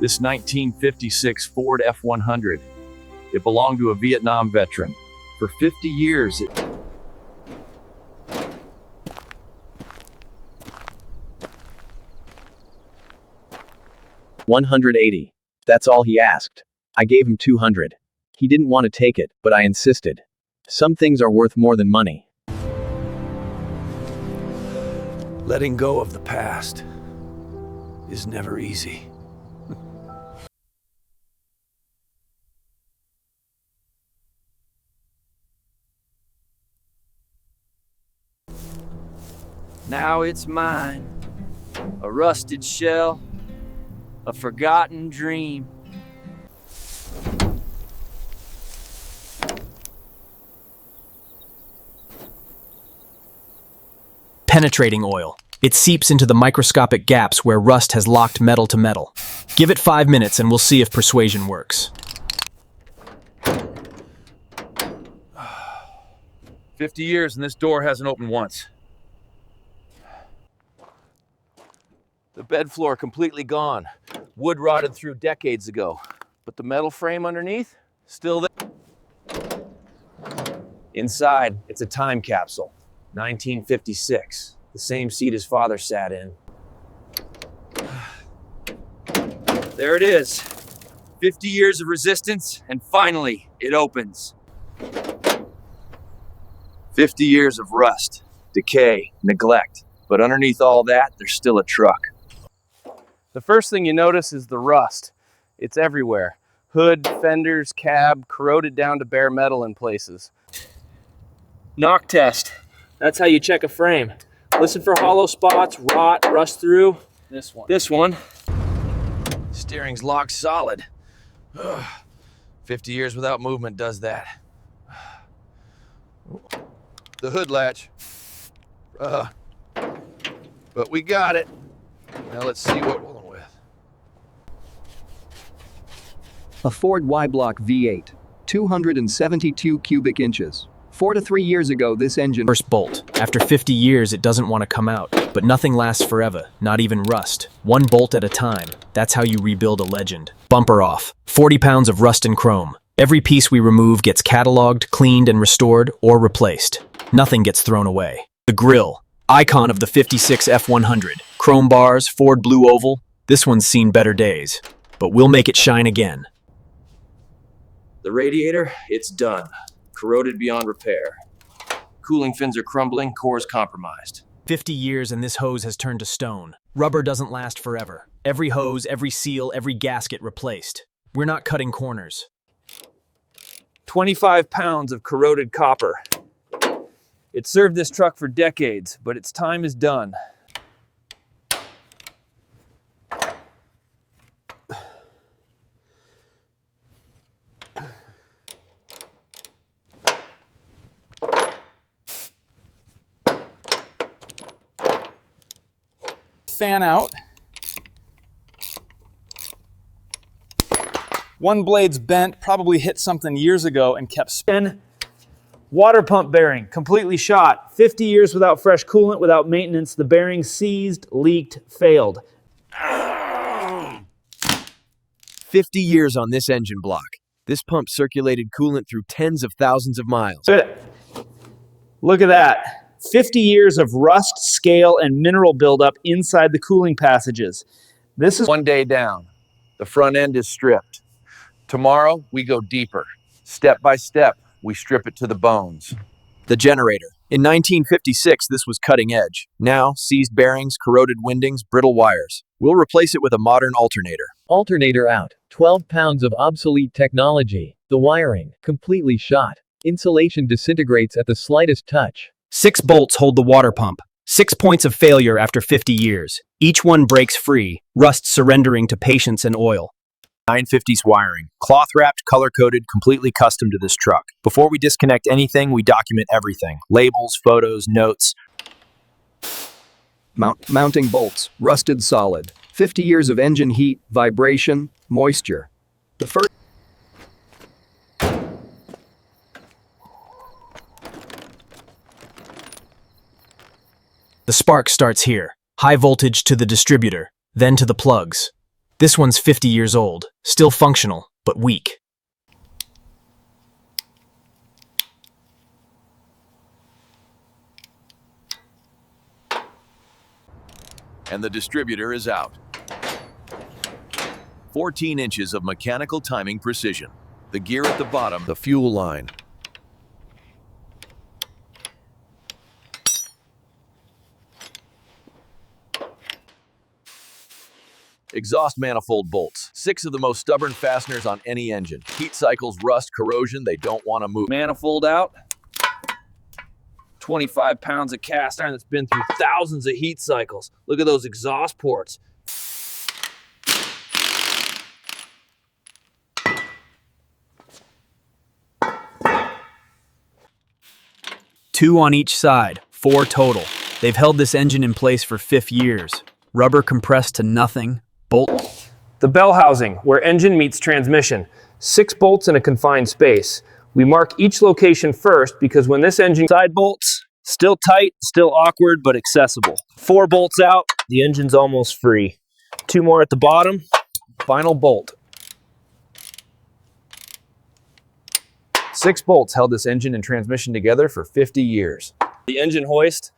This 1956 Ford F-100. It belonged to a Vietnam veteran. For 50 years, it... $180. That's all he asked. I gave him $200. He didn't want to take it, but I insisted. Some things are worth more than money. Letting go of the past is never easy. Now it's mine, a rusted shell, a forgotten dream. Penetrating oil. It seeps into the microscopic gaps where rust has locked metal to metal. Give it 5 minutes and we'll see if persuasion works. 50 years and this door hasn't opened once. The bed floor completely gone. Wood rotted through decades ago. But the metal frame underneath, still there. Inside, it's a time capsule. 1956. The same seat his father sat in. There it is. 50 years of resistance, and finally, it opens. 50 years of rust, decay, neglect. But underneath all that, there's still a truck. The first thing you notice is the rust. It's everywhere. Hood, fenders, cab, corroded down to bare metal in places. Knock test. That's how you check a frame. Listen for hollow spots, rot, rust through. This one. Steering's locked solid. 50 years without movement does that. The hood latch. But we got it. Now let's see what we're with. A Ford Y-Block V8, 272 cubic inches. 4 to 3 years ago, this engine... First bolt. After 50 years, it doesn't want to come out. But nothing lasts forever, not even rust. One bolt at a time. That's how you rebuild a legend. Bumper off. 40 pounds of rust and chrome. Every piece we remove gets cataloged, cleaned, and restored, or replaced. Nothing gets thrown away. The grille. Icon of the 56 F-100. Chrome bars, Ford blue oval. This one's seen better days. But we'll make it shine again. The radiator, it's done. Corroded beyond repair. Cooling fins are crumbling, cores compromised. 50 years and this hose has turned to stone. Rubber doesn't last forever. Every hose, every seal, every gasket replaced. We're not cutting corners. 25 pounds of corroded copper. It served this truck for decades, but its time is done. Fan out. One blade's bent, probably hit something years ago and kept spinning. Water pump bearing, completely shot. 50 years without fresh coolant, without maintenance. The bearing seized, leaked, failed. 50 years on this engine block. This pump circulated coolant through tens of thousands of miles. Look at that. 50 years of rust, scale, and mineral buildup inside the cooling passages. This is one day down. The front end is stripped. Tomorrow, we go deeper. Step by step, we strip it to the bones. The generator. In 1956, this was cutting edge. Now, seized bearings, corroded windings, brittle wires. We'll replace it with a modern alternator. Alternator out. 12 pounds of obsolete technology. The wiring, completely shot. Insulation disintegrates at the slightest touch. 6 bolts hold the water pump. 6 points of failure after 50 years. Each one breaks free, rust surrendering to patience and oil. 950s wiring. Cloth-wrapped, color-coded, completely custom to this truck. Before we disconnect anything, we document everything. Labels, photos, notes. Mounting bolts, rusted solid. 50 years of engine heat, vibration, moisture. The first... The spark starts here. High voltage to the distributor, then to the plugs. This one's 50 years old, still functional, but weak. And the distributor is out. 14 inches of mechanical timing precision. The gear at the bottom, the fuel line. Exhaust manifold bolts. 6 of the most stubborn fasteners on any engine. Heat cycles, rust, corrosion, they don't want to move. Manifold out. 25 pounds of cast iron that's been through thousands of heat cycles. Look at those exhaust ports. Two on each side, 4 total. They've held this engine in place for 50 years. Rubber compressed to nothing, bolt. The bell housing, where engine meets transmission. 6 bolts in a confined space. We mark each location first because when this engine... Side bolts, still tight, still awkward, but accessible. 4 bolts out, the engine's almost free. 2 more at the bottom, final bolt. 6 bolts held this engine and transmission together for 50 years. The engine hoist,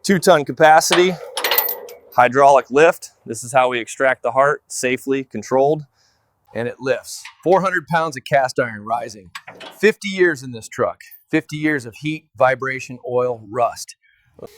2-ton capacity, hydraulic lift. This is how we extract the heart, safely, controlled, and it lifts. 400 pounds of cast iron rising. 50 years in this truck. 50 years of heat, vibration, oil, rust.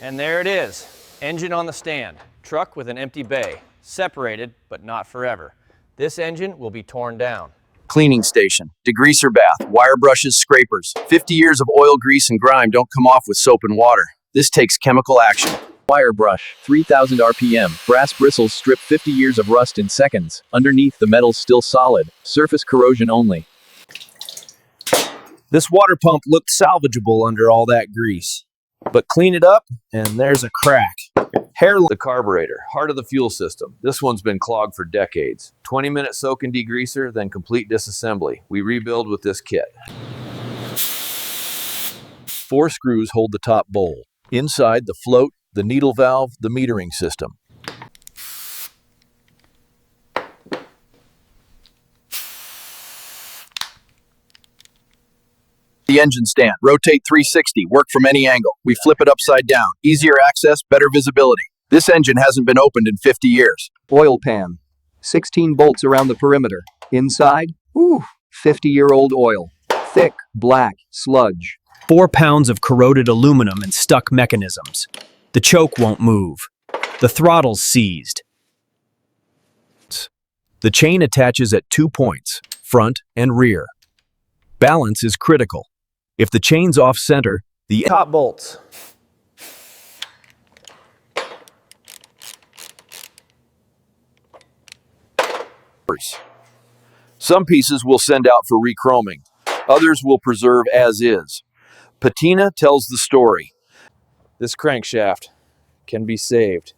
And there it is. Engine on the stand. Truck with an empty bay. Separated, but not forever. This engine will be torn down. Cleaning station, degreaser bath, wire brushes, scrapers. 50 years of oil, grease, and grime don't come off with soap and water. This takes chemical action. Wire brush, 3000 RPM. Brass bristles strip 50 years of rust in seconds. Underneath, the metal's still solid. Surface corrosion only. This water pump looked salvageable under all that grease. But clean it up, and there's a crack. The carburetor, heart of the fuel system. This one's been clogged for decades. 20-minute soak and degreaser, then complete disassembly. We rebuild with this kit. 4 screws hold the top bowl. Inside, the float, the needle valve, the metering system. The engine stand, rotate 360, work from any angle. We flip it upside down. Easier access, better visibility. This engine hasn't been opened in 50 years. Oil pan. 16 bolts around the perimeter. Inside, 50-year-old oil. Thick, black, sludge. 4 pounds of corroded aluminum and stuck mechanisms. The choke won't move. The throttle's seized. The chain attaches at 2 points, front and rear. Balance is critical. If the chain's off center, the Top bolts. Some pieces will send out for rechroming. Others will preserve as is. Patina tells the story. This crankshaft can be saved.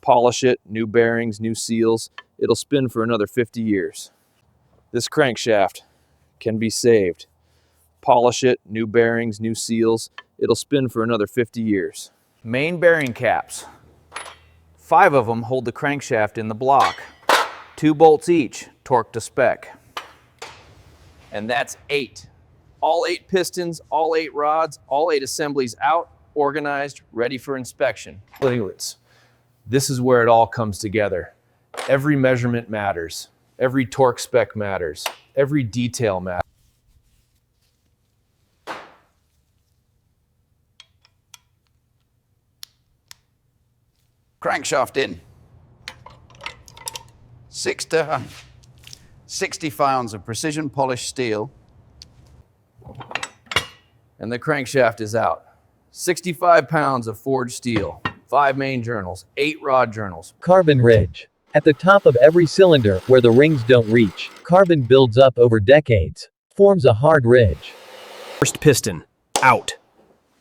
Polish it, new bearings, new seals. It'll spin for another 50 years. This crankshaft can be saved. Polish it, new bearings, new seals. It'll spin for another 50 years. Main bearing caps. 5 of them hold the crankshaft in the block. 2 bolts each, torqued to spec. And that's 8. All 8 pistons, all 8 rods, all 8 assemblies out, organized, ready for inspection. Inlets. This is where it all comes together. Every measurement matters. Every torque spec matters. Every detail matters. Crankshaft in. 60 pounds of precision polished steel. And the crankshaft is out. 65 pounds of forged steel. 5 main journals, 8 rod journals. Carbon ridge. At the top of every cylinder, where the rings don't reach, carbon builds up over decades, forms a hard ridge. First piston, out.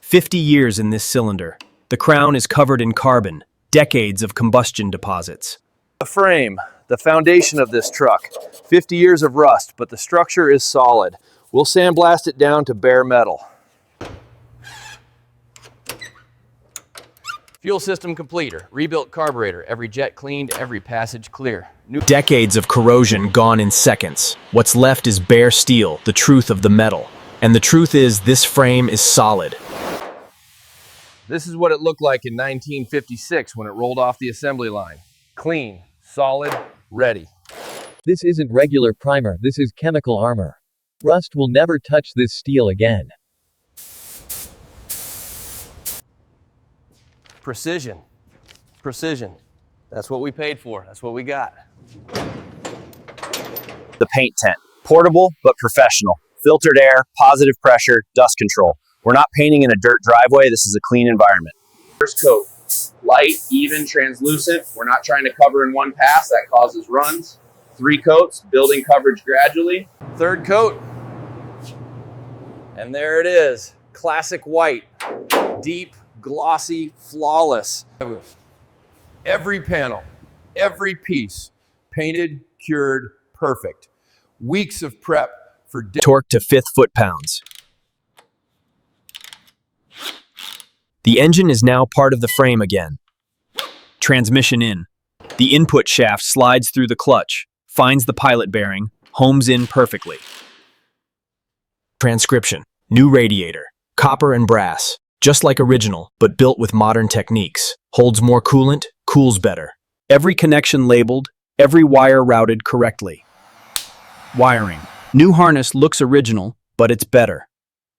50 years in this cylinder. The crown is covered in carbon, decades of combustion deposits. The frame, the foundation of this truck. 50 years of rust, but the structure is solid. We'll sandblast it down to bare metal. Fuel system completer, rebuilt carburetor, every jet cleaned, every passage clear. New Decades of corrosion gone in seconds. What's left is bare steel, the truth of the metal. And the truth is, this frame is solid. This is what it looked like in 1956 when it rolled off the assembly line. Clean, solid, ready. This isn't regular primer, this is chemical armor. Rust will never touch this steel again. Precision. Precision. That's what we paid for. That's what we got. The paint tent. Portable, but professional. Filtered air, positive pressure, dust control. We're not painting in a dirt driveway. This is a clean environment. First coat, light, even, translucent. We're not trying to cover in one pass. That causes runs. 3 coats, building coverage gradually. Third coat. And there it is. Classic white. Deep, glossy, flawless. Every panel, every piece, painted, cured, perfect. Weeks of prep for Torque to 5th foot-pounds. The engine is now part of the frame again. Transmission in. The input shaft slides through the clutch, finds the pilot bearing, homes in perfectly. Transcription. New radiator. Copper and brass. Just like original, but built with modern techniques. Holds more coolant, cools better. Every connection labeled, every wire routed correctly. Wiring. New harness looks original, but it's better.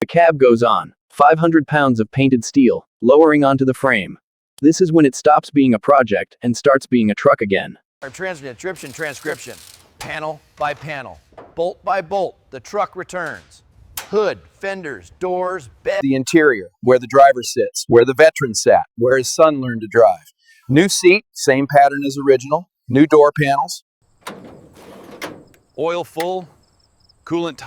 The cab goes on. 500 pounds of painted steel, lowering onto the frame. This is when it stops being a project and starts being a truck again. our transcription. Panel by panel, bolt by bolt, the truck returns. Hood, fenders, doors, bed. The interior, where the driver sits, where the veteran sat, where his son learned to drive. New seat, same pattern as original. New door panels. Oil full, coolant